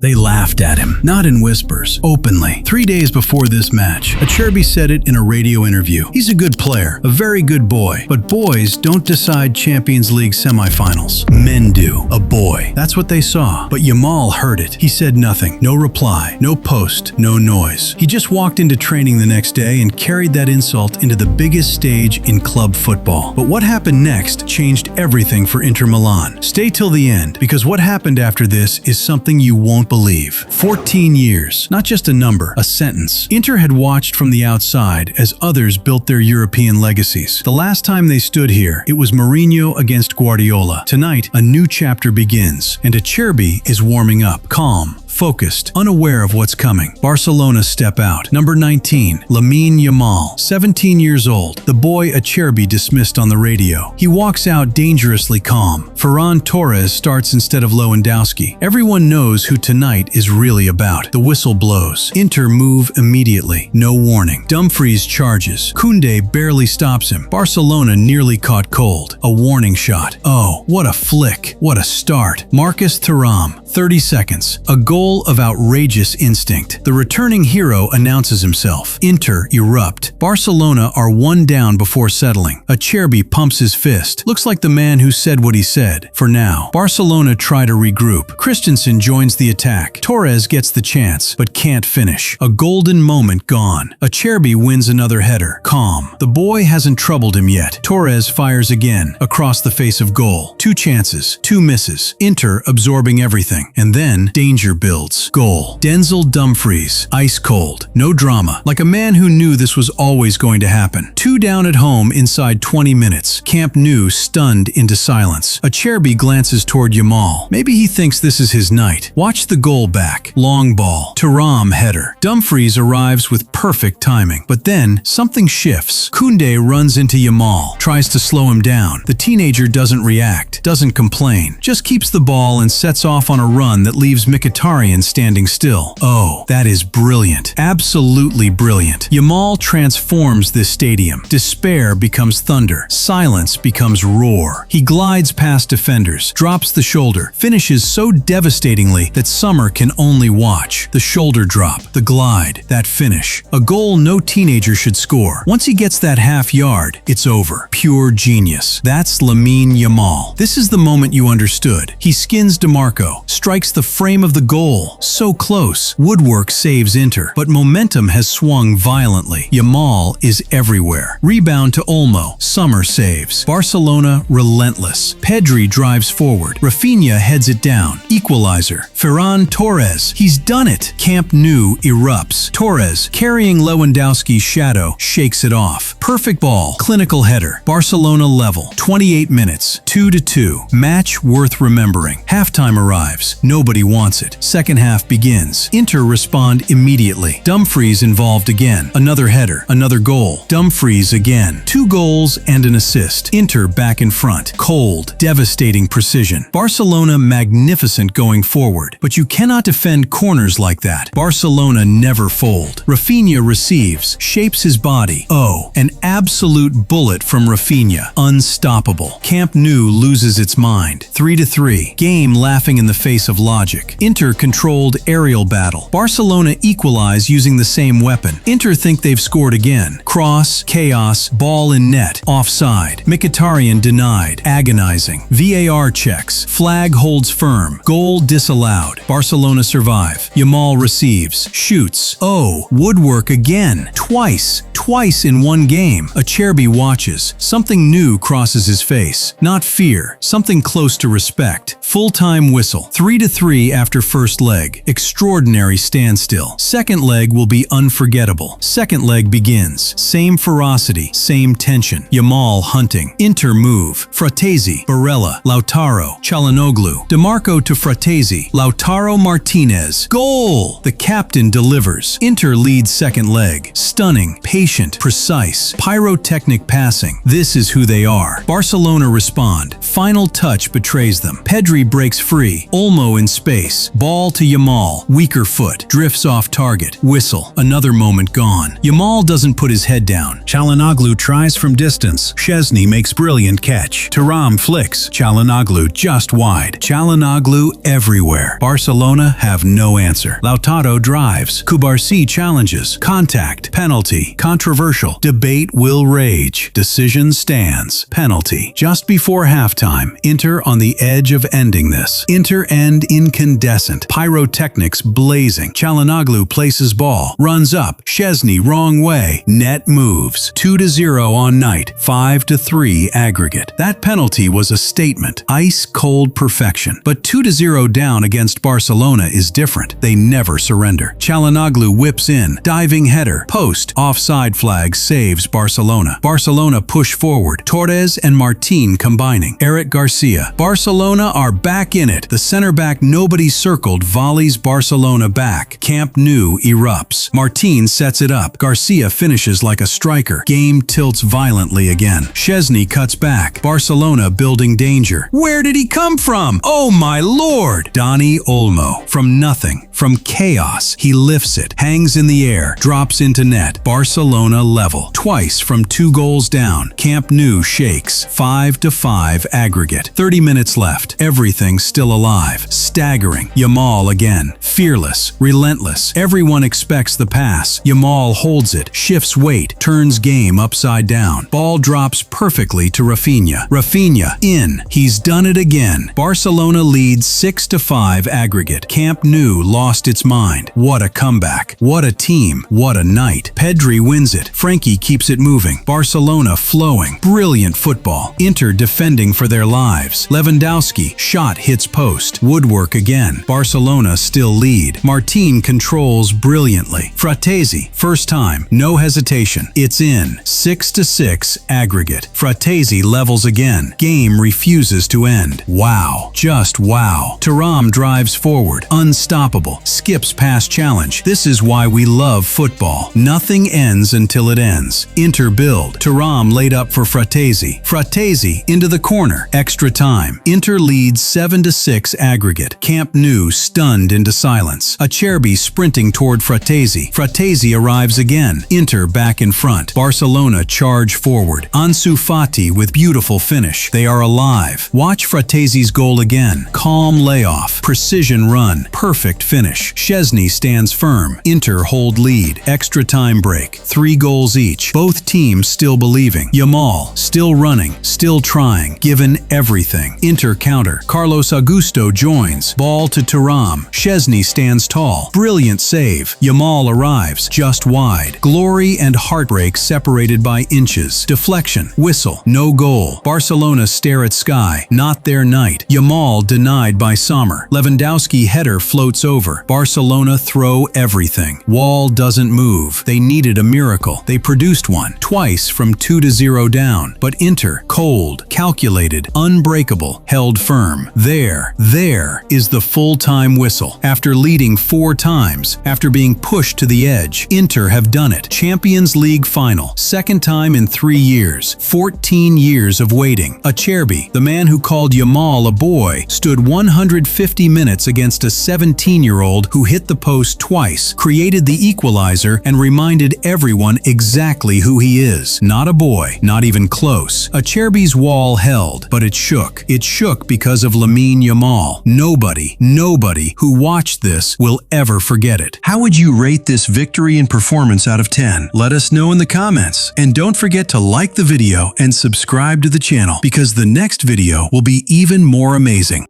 They laughed at him, not in whispers, openly. 3 days before this match, Acerbi said it in a radio interview. He's a good player, a very good boy, but boys don't decide Champions League semifinals. Men do. A boy. That's what they saw. But Yamal heard it. He said nothing. No reply. No post. No noise. He just walked into training the next day and carried that insult into the biggest stage in club football. But what happened next changed everything for Inter Milan. Stay till the end, because what happened after this is something you won't believe. 14 years. Not just a number, a sentence. Inter had watched from the outside as others built their European legacies. The last time they stood here, it was Mourinho against Guardiola. Tonight, a new chapter begins, and Acerbi is warming up, calm, focused, unaware of what's coming. Barcelona step out. Number 19, Lamine Yamal, 17 years old. The boy Acerbi dismissed on the radio. He walks out dangerously calm. Ferran Torres starts instead of Lewandowski. Everyone knows who tonight is really about. The whistle blows. Inter move immediately. No warning. Dumfries charges. Koundé barely stops him. Barcelona nearly caught cold. A warning shot. Oh, what a flick. What a start. Marcus Thuram, 30 seconds. A goal of outrageous instinct. The returning hero announces himself. Inter erupt. Barcelona are one down before settling. Acerbi pumps his fist. Looks like the man who said what he said. For now. Barcelona try to regroup. Christensen joins the attack. Torres gets the chance, but can't finish. A golden moment gone. Acerbi wins another header. Calm. The boy hasn't troubled him yet. Torres fires again. Across the face of goal. 2 chances. 2 misses. Inter absorbing everything. And then, danger builds. Goal. Denzel Dumfries. Ice cold. No drama. Like a man who knew this was always going to happen. 2 down at home inside 20 minutes. Camp Nou stunned into silence. Acerbi glances toward Yamal. Maybe he thinks this is his night. Watch the goal back. Long ball. Thuram header. Dumfries arrives with perfect timing. But then, something shifts. Koundé runs into Yamal. Tries to slow him down. The teenager doesn't react. Doesn't complain. Just keeps the ball and sets off on a run that leaves Mkhitaryan standing still. Oh, that is brilliant. Absolutely brilliant. Yamal transforms this stadium. Despair becomes thunder. Silence becomes roar. He glides past defenders, drops the shoulder, finishes so devastatingly that Sommer can only watch. The shoulder drop, the glide, that finish. A goal no teenager should score. Once he gets that half yard, it's over. Pure genius. That's Lamine Yamal. This is the moment you understood. He skins DeMarco, strikes the frame of the goal. So close. Woodwork saves Inter, but momentum has swung violently. Yamal is everywhere. Rebound to Olmo. Sommer saves. Barcelona relentless. Pedri drives forward. Rafinha heads it down. Equalizer. Ferran Torres. He's done it. Camp Nou erupts. Torres, carrying Lewandowski's shadow, shakes it off. Perfect ball. Clinical header. Barcelona level. 28 minutes. 2-2. Match worth remembering. Halftime arrives. Nobody wants it. Second half begins. Inter respond immediately. Dumfries involved again. Another header. Another goal. Dumfries again. 2 goals and an assist. Inter back in front. Cold, devastating precision. Barcelona magnificent going forward. But you cannot defend corners like that. Barcelona never fold. Rafinha receives. Shapes his body. Oh, an absolute bullet from Rafinha. Unstoppable. Camp Nou loses its mind. 3-3. Game laughing in the face of logic. Inter controlled aerial battle. Barcelona equalize using the same weapon. Inter think they've scored again. Cross, chaos, ball in net, offside. Mkhitaryan denied, agonizing. VAR checks. Flag holds firm. Goal disallowed. Barcelona survive. Yamal receives. Shoots. Oh, woodwork again. Twice in one game. Acerbi watches. Something new crosses his face. Not fear. Something close to respect. Full-time whistle. 3-3 after first leg. Extraordinary standstill. Second leg will be unforgettable. Second leg begins. Same ferocity. Same tension. Yamal hunting. Inter move. Frattesi. Barella. Lautaro. Çalhanoğlu. DeMarco to Frattesi. Lautaro Martinez. Goal! The captain delivers. Inter leads second leg. Stunning. Patient. Precise. Pyrotechnic passing. This is who they are. Barcelona respond. Final touch betrays them. Pedri breaks free. Olmo Olmo in space. Ball to Yamal. Weaker foot. Drifts off target. Whistle. Another moment gone. Yamal doesn't put his head down. Çalhanoğlu tries from distance. Szczęsny makes brilliant catch. Thuram flicks. Çalhanoğlu just wide. Çalhanoğlu everywhere. Barcelona have no answer. Lautaro drives. Kubarsi challenges. Contact. Penalty. Controversial. Debate will rage. Decision stands. Penalty. Just before halftime, Inter on the edge of ending this. Inter end incandescent. Pyrotechnics blazing. Çalhanoğlu places ball. Runs up. Szczęsny wrong way. Net moves. 2-0 on night. 5-3 aggregate. That penalty was a statement. Ice-cold perfection. But 2-0 down against Barcelona is different. They never surrender. Çalhanoğlu whips in. Diving header. Post. Offside flag saves Barcelona. Barcelona push forward. Torres and Martin combining. Eric Garcia. Barcelona are back in it. The center back nobody circled volleys Barcelona back. Camp Nou erupts. Martin sets it up. Garcia finishes like a striker. Game tilts violently again. Szczęsny cuts back. Barcelona building danger. Where did he come from? Oh my lord! Dani Olmo. From nothing. From chaos. He lifts it. Hangs in the air. Drops into net. Barcelona level. Twice from 2 goals down. Camp Nou shakes. 5-5 aggregate. 30 minutes left. Everything still alive. Staggering. Yamal again. Fearless. Relentless. Everyone expects the pass. Yamal holds it. Shifts weight. Turns game upside down. Ball drops perfectly to Rafinha. Rafinha in. He's done it again. Barcelona leads 6-5 aggregate. Camp Nou lost its mind. What a comeback. What a team. What a night. Pedri wins it. Frankie keeps it moving. Barcelona flowing. Brilliant football. Inter defending for their lives. Lewandowski. Shot hits post. Woodwork again. Barcelona still lead. Martin controls brilliantly. Frattesi. First time. No hesitation. It's in. 6-6 aggregate. Frattesi levels again. Game refuses to end. Wow. Just wow. Thuram drives forward. Unstoppable. Skips past challenge. This is why we love football. Nothing ends until it ends. Inter build. Thuram laid up for Frattesi. Frattesi into the corner. Extra time. Inter leads 7-6 aggregate. Camp Nou stunned into silence. Acerbi sprinting toward Frattesi. Frattesi arrives again. Inter back in front. Barcelona charge forward. Ansu Fati with beautiful finish. They are alive. Watch Frattesi's goal again. Calm layoff. Precision run. Perfect finish. Szczęsny stands firm. Inter hold lead. Extra time break. 3 goals each. Both teams still believing. Yamal still running. Still trying. Given everything. Inter counter. Carlos Augusto joins. Ball to Thuram. Szczęsny stands tall. Brilliant save. Yamal arrives. Just wide. Glory and heartbreak separated by inches. Deflection. Whistle. No goal. Barcelona stare at sky. Not their night. Yamal denied by Sommer. Lewandowski header floats over. Barcelona throw everything. Wall doesn't move. They needed a miracle. They produced one. Twice from 2-0 down. But Inter, cold, calculated, unbreakable, held firm. There is the full-time whistle. After leading 4 times, after being pushed to the edge, Inter have done it. Champions League final. Second time in 3 years. 14 years of waiting. Acerbi, the man who called Yamal a boy, stood 150 minutes against a 17-year-old who hit the post twice, created the equalizer, and reminded everyone exactly who he is. Not a boy, not even close. Acerbi's wall held, but it shook. It shook because of Lamine Yamal. Nobody who watched this will ever forget it. How would you rate this victory and performance out of 10? Let us know in the comments. And don't forget to like the video and subscribe to the channel because the next video will be even more amazing.